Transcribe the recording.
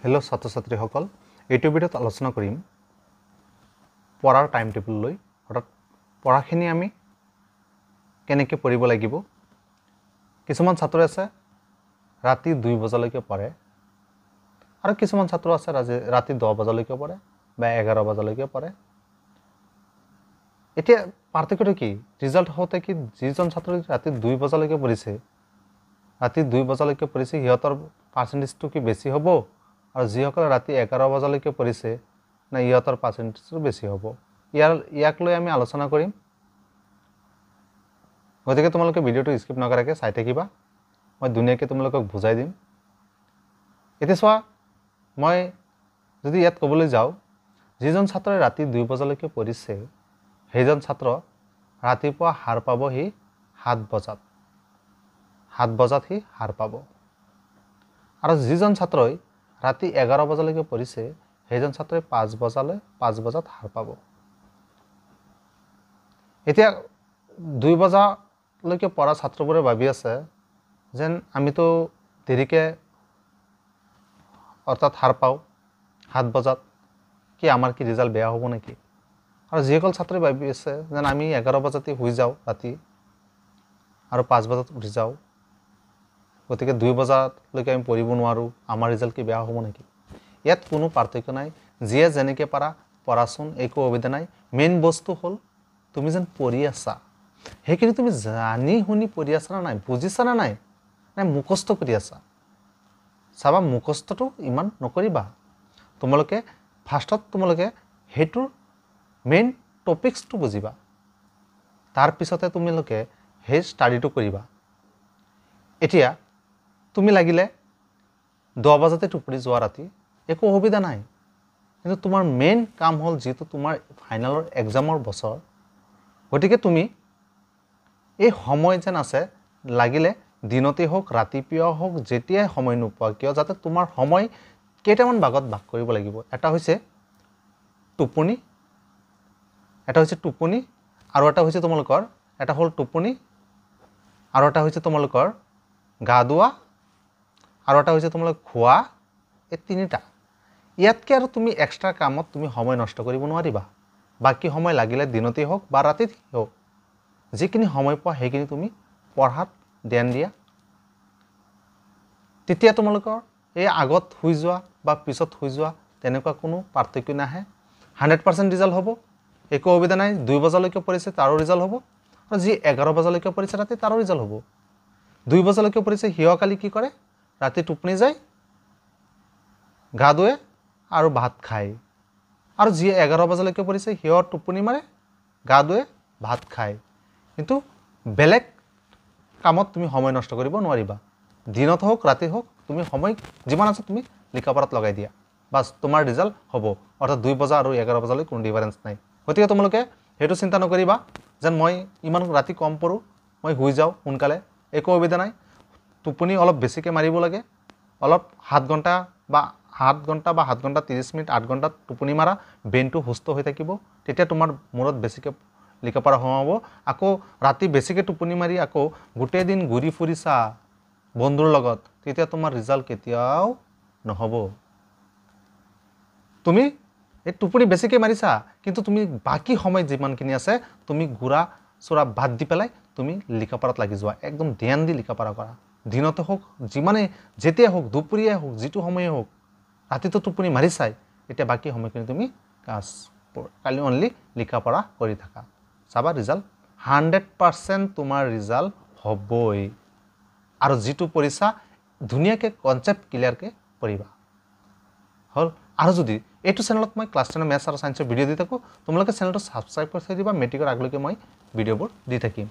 Hello' ছাত্ৰ ছাত্ৰীসকল, এইটো ভিডিঅ'ত আলোচনা কৰিম পঢ়াৰ টাইম টেবুল লৈ। অৰ্থাৎ পঢ়াখিনি আমি কেনেকৈ পঢ়িব লাগিব। কিছুমান ছাত্ৰ আছে ৰাতি 2 বজালৈকে পঢ়ে আৰু কিছুমান ছাত্ৰ আছে ৰাতি 10 বজালৈকে পঢ়ে বা 11 বজালৈকে পঢ়ে। এতিয়া পাৰ্থক্যটো কি? ৰিজাল্ট হওঁতে কি যিজন ছাত্ৰ ৰাতি 2 বজালৈকে পঢ়িছে সিহঁতৰ পাৰ্চেণ্টেজটো কি বেছি হ'ব, আৰু যিসকলে ৰাতি 11 বজালৈকে পঢ়িছে না ইহঁতৰ পাৰ্চেণ্টেজটো বেছি হ'ব? ইয়াক লৈ আমি আলোচনা কৰিম। গতিকে তোমালোকে ভিডিঅ'টো স্কিপ নকৰাকৈ চাই থাকিবা, মই ধুনীয়াকৈ তোমালোকক বুজাই দিম। এতিয়া চোৱা, মই যদি ইয়াত ক'বলৈ যাওঁ, যিজন ছাত্ৰই ৰাতি 2 বজালৈকে পঢ়িছে সেইজন ছাত্ৰ ৰাতিপুৱা সাৰ পাব সি 7 বজাত। 7 বজাত সি সাৰ পাব। আৰু যিজন ছাত্ৰই ৰাতি 11 বজালৈকে পঢ়িছে সেইজন ছাত্ৰই 5 বজাত সাৰ পাব। এতিয়া 2 বজালৈকে পঢ়া ছাত্ৰবোৰে ভাবি আছে যেন আমিতো দেৰিকৈ অৰ্থাৎ সাৰ পাওঁ 7 বজাত, কি আমাৰ কি ৰিজাল্ট বেয়া হ'ব নেকি? আৰু যিসকল ছাত্ৰই ভাবি আছে যেন আমি 11 বজাতে শুই যাওঁ ৰাতি আৰু 5 বজাত উঠি যাওঁ, গতিকে 2 বজালৈকে আমি পঢ়িব নোৱাৰোঁ, আমাৰ ৰিজাল্ট কি বেয়া হ'ব নেকি? ইয়াত কোনো পাৰ্থক্য নাই। যিয়ে যেনেকৈ পাৰা পঢ়াচোন, একো অসুবিধা নাই। মেইন বস্তু হ'ল তুমি যেন পঢ়ি আছা, সেইখিনি তুমি জানি শুনি পঢ়ি আছা না নাই, বুজিছা না নাই, নাই মুখস্থ কৰি আছা। চাবা, মুখস্থটো ইমান নকৰিবা। তোমালোকে ফাৰ্ষ্টত সেইটোৰ মেইন টপিক্সটো বুজিবা, তাৰপিছতে তোমালোকে সেই ষ্টাডিটো কৰিবা। এতিয়া তুমি লাগিলে 10 বজাতে টোপনি যোৱা ৰাতি, একো অসুবিধা নাই। কিন্তু তোমাৰ মেইন কাম হ'ল যিটো তোমাৰ ফাইনেলৰ এক্সামৰ বছৰ, গতিকে তুমি এই সময় যেন আছে, লাগিলে দিনতেই হওক ৰাতিপুৱা হওক, যেতিয়াই সময় নোপোৱা কিয়, যাতে তোমাৰ সময় কেইটামান ভাগত ভাগ কৰিব লাগিব। এটা হৈছে টোপনি, আৰু এটা হৈছে তোমালোকৰ তোমালোকৰ গা ধোৱা, আৰু এটা হৈছে তোমালোক খোৱা। এই তিনিটা। ইয়াতকৈ আৰু তুমি এক্সট্ৰা কামত তুমি সময় নষ্ট কৰিব নোৱাৰিবা। বাকী সময় লাগিলে দিনতেই হওক বা ৰাতিতেই হওক, যিখিনি সময় পোৱা সেইখিনি তুমি পঢ়াত ধ্যান দিয়া। তেতিয়া তোমালোকৰ এই আগত শুই যোৱা বা পিছত শুই যোৱা তেনেকুৱা কোনো পাৰ্থক্য নাহে। 100% ৰিজাল্ট হ'ব, একো অসুবিধা নাই। 2 বজালৈকে পঢ়িছে তাৰো ৰিজাল্ট হ'ব, আৰু যি 11 বজালৈকে পঢ়িছে ৰাতি তাৰো ৰিজাল্ট হ'ব। 2 বজালৈকে পঢ়িছে সিহঁকালি কি কৰে, ৰাতি টোপনি যায়, গা ধুৱে আৰু ভাত খায়। আৰু যিয়ে 11 বজালৈকে পঢ়িছে সিহঁত টোপনি মাৰে, গা ধুৱে, ভাত খায়। কিন্তু বেলেগ কামত তুমি সময় নষ্ট কৰিব নোৱাৰিবা। দিনত হওক ৰাতি হওক, তুমি সময় যিমান আছে তুমি লিখাপঢ়াত লগাই দিয়া, বাছ তোমাৰ ৰিজাল্ট হ'ব। অৰ্থাৎ 2 বজা আৰু 11 বজালৈ কোনো ডিফাৰেঞ্চ নাই। গতিকে তোমালোকে সেইটো চিন্তা নকৰিবা যেন মই ইমান ৰাতি কম পঢ়োঁ, মই শুই যাওঁ সোনকালে, একো অসুবিধা নাই। টোপনি অলপ বেছিকৈ মাৰিব লাগে। অলপ 7 ঘণ্টা বা 7 ঘণ্টা 30 মিনিট, 8 ঘণ্টাত টোপনি মাৰা, ব্ৰেইনটো সুস্থ হৈ থাকিব। তেতিয়া তোমাৰ মূৰত বেছিকৈ লিখাপঢ়া সোমাব। আকৌ ৰাতি বেছিকৈ টোপনি মাৰি আকৌ গোটেই দিন ঘূৰি ফুৰিছা বন্ধুৰ লগত, তেতিয়া তোমাৰ ৰিজাল্ট কেতিয়াও নহ'ব। তুমি এই টোপনি বেছিকৈ মাৰিছা, কিন্তু তুমি বাকী সময় যিমানখিনি আছে তুমি ঘূৰা চুৰা বাদ দি পেলাই তুমি লিখাপঢ়াত লাগি যোৱা। একদম ধ্যান দি লিখাপঢ়া কৰা। দিনতে হওক, যেতিয়াই হওক, দুপৰীয়াই হওক, যিটো সময়ে হওক, ৰাতিটো টোপনি মাৰিছাই, এতিয়া বাকী সময়খিনি তুমি কালি অনলি লিখাপঢ়া কৰি থাকা। চাবা ৰিজাল্ট 100% তোমাৰ ৰিজাল্ট হ'বই। আৰু যিটো পঢ়িছা ধুনীয়াকৈ কনচেপ্ট ক্লিয়াৰকৈ পঢ়িবা। হ'ল। আৰু যদি এইটো চেনেলত মই ক্লাছ 10 মেথছ আৰু ছায়েন্সৰ ভিডিঅ' দি থাকোঁ, তোমালোকে চেনেলটো ছাবস্ক্ৰাইব কৰি থৈ দিবা। মেট্ৰিকৰ আগলৈকে মই ভিডিঅ'বোৰ দি থাকিম।